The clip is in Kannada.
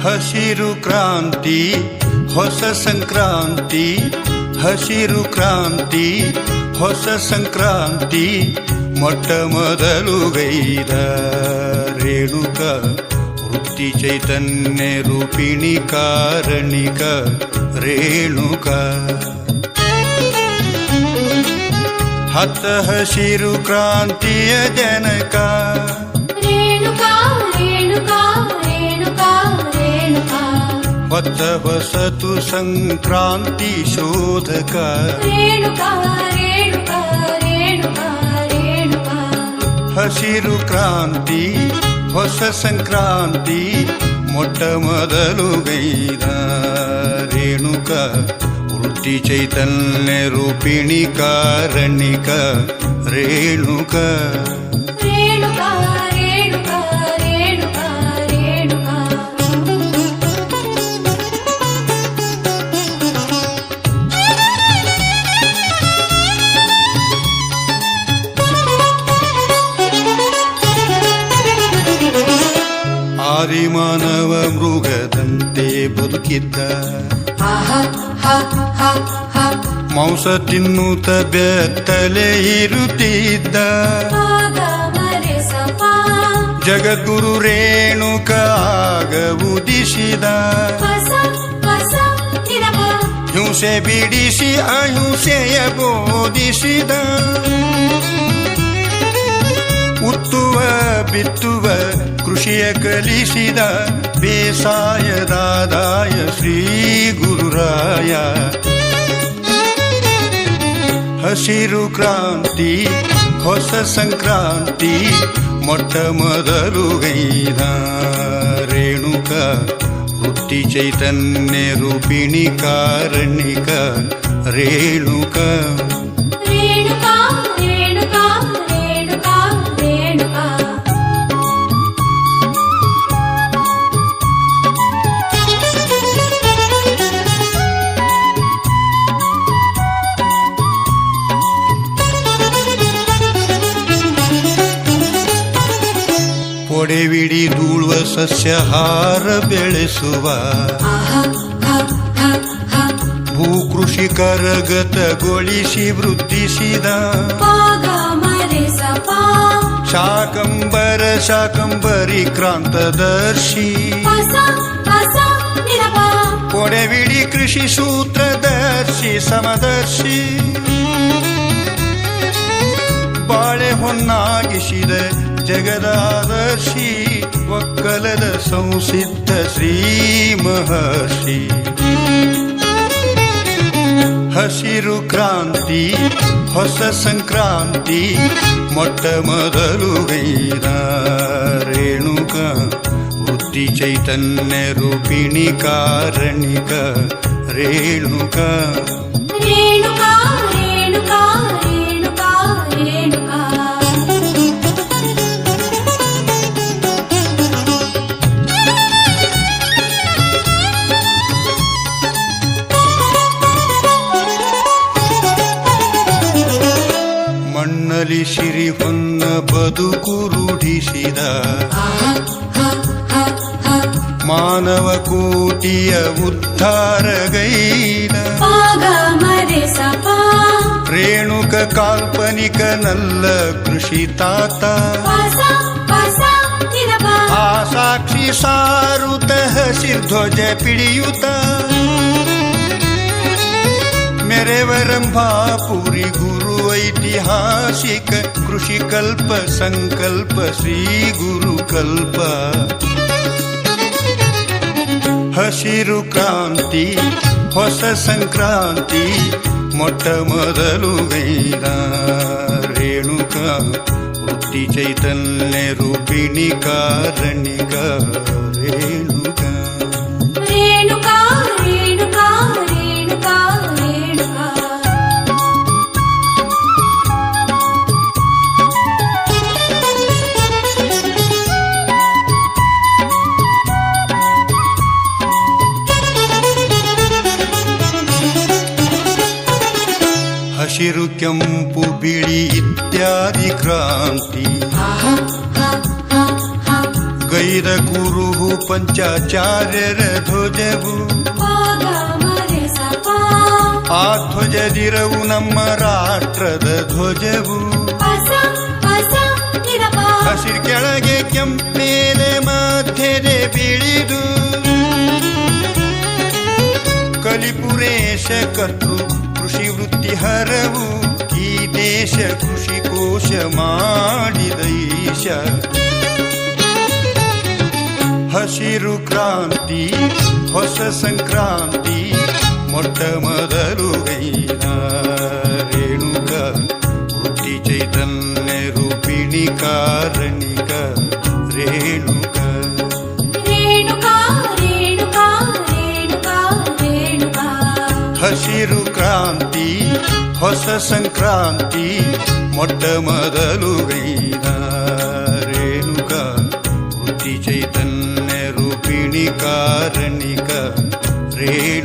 ಹಸಿರು ಕ್ರಾಂತಿ ಹೊಸ ಸಂಕ್ರಾಂತಿ, ಹಸಿರು ಕ್ರಾಂತಿ ಹೊಸ ಸಂಕ್ರಾಂತಿ, ಮೊಟ್ಟ ಮೊದಲು ಗೈದ ರೇಣುಕ ವೃತ್ತಿ ಚೈತನ್ಯ ರೂಪಿಣಿ ಕಾರಣಿಕ ರೇಣುಕ. ಹತ್ತ ಹಸಿರು ಕ್ರಾಂತಿಯ ಜನಕ ರೇಣುಕಾ ರೇಣುಕಾ ರೇಣುಕಾ ರೇಣುಕಾ. ಹೊತ್ತ ಹೊಸತು ಸಂಕ್ರಾಂತಿ ಶೋಧಕ ರೇಣುಕಾ ರೇಣುಕಾ ರೇಣುಕಾ ರೇಣುಕಾ. ಹಸಿರು ಕ್ರಾಂತಿ ಹೊಸ ಸಂಕ್ರಾಂತಿ, ಮೊಟ್ಟ ಮೊದಲು ಗೈದ ರೇಣುಕ ವೃತ್ತಿ ಚೈತನ್ಯ ರೂಪಿಣಿ ಕಾರಣಿಕ ರೇಣುಕ. ರೇಣುಕಾ ರೇಣುಕಾ ರೇಣುಕಾ ರೇಣುಕಾ. ಆದಿಮಾನವ ಮೃಗದಂತೆ ಬದುಕಿದ್ದ, ಮಾಂಸ ತಿನ್ನುತ್ತ ಬೆತ್ತಲೆ ಇರುತ್ತಿದ್ದ, ಜಗದ್ಗುರು ರೇಣುಕ ಆಗ ಉದಿಸಿದ. ಹಿಂಸೆ ಬಿಡಿಸಿ ಅಹಿಂಸೆಯ ಬೋಧಿಸಿದ, ಉತ್ತುವ ಬಿತ್ತುವ ಕೃಷಿಯ ಕಲಿಸಿದ, ಬೇಸಾಯದಾದಾಯ ಶ್ರೀ ಗುರುರಾಯ. ಹಸಿರು ಕ್ರಾಂತಿ ಹೊಸ ಸಂಕ್ರಾಂತಿ, ಮೊಟ್ಟ ಮೊದಲು ಗೈದ ರೇಣುಕ ವೃತ್ತಿ ಚೈತನ್ಯ ರೂಪಿಣಿ ಕಾರಣಿಕ ರೇಣುಕ. ರೇಣುಕಾ ರೇಣುಕಾ ರೇಣುಕಾ ರೇಣುಕಾ. ಒಡೆವಿಡಿ ಧೂಳುವ ಸಸ್ಯಹಾರ ಬೆಳೆಸುವ, ಭೂಕೃಷಿ ಕರಗತಗೊಳಿಸಿ ವೃದ್ಧಿಸಿದ, ಶಾಕಂಬರ ಶಾಕಂಬರಿ ಕ್ರಾಂತದರ್ಶಿ. ಒಡೆವಿಡಿ ಕೃಷಿ ಸೂತ್ರದರ್ಶಿ ಸಮದರ್ಶಿ, ಬಾಳೆ ಹೊನ್ನಾಗಿಸಿದ ಜಗದಾದರ್ಶಿ, ಒಕ್ಕಲದ ಸಂಸಿದ್ಧ ಶ್ರೀ ಮಹರ್ಷಿ. ಹಸಿರು ಕ್ರಾಂತಿ ಹೊಸ ಸಂಕ್ರಾಂತಿ, ಮೊಟ್ಟ ಮೊದಲು ಗೈದ ರೇಣುಕ ವೃತ್ತಿ ಚೈತನ್ಯ ರೂಪಿಣಿ ಕಾರಣಿಕ ರೇಣುಕ. ರೇಣುಕಾ ರೇಣುಕಾ ರೇಣುಕಾ ರೇಣುಕಾ. ಮಣ್ಣಲಿ ಸಿರಿ ಹೊನ್ನ ಬದುಕು ರೂಢಿಸಿದ, ಮಾನವ ಕೋಟಿಯ ಉದ್ಧಾರಗೈದ, ರೇಣುಕ ಕಾಲ್ಪನಿಕನಲ್ಲ ಕೃಷಿ ತಾತ. ಆ ಸಾಕ್ಷಿ ಸಾರುತ ಹಸಿರ್ಧ್ವಜ ಪಿಡಿಯುತ್ತ, ಮೆರೆವರಂಭಾಪುರಿ ಗುರು ಐತಿಹಾಸಿಕ ಕೃಷಿ ಕಲ್ಪ ಸಂಕಲ್ಪ ಶ್ರೀ ಗುರುಕಲ್ಪ. ಹಸಿರು ಕ್ರಾಂತಿ ಹೊಸ ಸಂಕ್ರಾಂತಿ, ಮೊಟ್ಟ ಮೊದಲು ಗೈದ ರೇಣುಕ ವೃತ್ತಿ ಚೈತನ್ಯ ರೂಪಿಣಿ ಕಾರಣಿಕ ರೇಣುಕ. ರೇಣುಕಾ ರೇಣುಕಾ ರೇಣುಕಾ ಹಸಿರು ಕೆಂಪು ಬಿಳಿ ಇತ್ಯಾದಿ ಕ್ರಾಂತಿ ಗೈರ ಕುರುಹು ಪಂಚಾಚಾರ್ಯರ ಧ್ವಜವು ಆ ಧ್ವಜದಿರವು ನಮ್ಮ ರಾಷ್ಟ್ರದ ಧ್ವಜವು ಹಸಿರು ಕೆಳಗೆ ಕೆಂಪೇಲೆ ಮಧ್ಯದೆ ಬಿಳಿದು ಕಲಿಪುರೇಶ ಕರ್ತೃ ಕೃಷಿ ವೃತ್ತಿ ಹರವು ಈ ದೇಶ ಕೃಷಿ ಕೋಶ ಮಾಡಿದ ಈಶ ಹಸಿರು ಕ್ರಾಂತಿ ಹೊಸ ಸಂಕ್ರಾಂತಿ ಮೊಟ್ಟ ಮೊದಲು ಗೈದ ರೇಣುಕ ವೃತ್ತಿ ಚೈತನ್ಯ ರೂಪಿಣಿ ಕಾರಣಿಕ ರೇಣುಕ ರೇಣುಕಾ ರೇಣುಕಾ ರೇಣುಕಾ ರೇಣುಕಾ ಹಸಿರು ಕ್ರಾಂತಿ ಹೊಸ ಸಂಕ್ರಾಂತಿ ಮೊಟ್ಟ ಮೊದಲು ಗೈದ ರೇಣುಕ ವೃತ್ತಿ ಚೈತನ್ಯ ರೂಪಿಣಿ ಕಾರಣಿಕ ರೇಣುಕ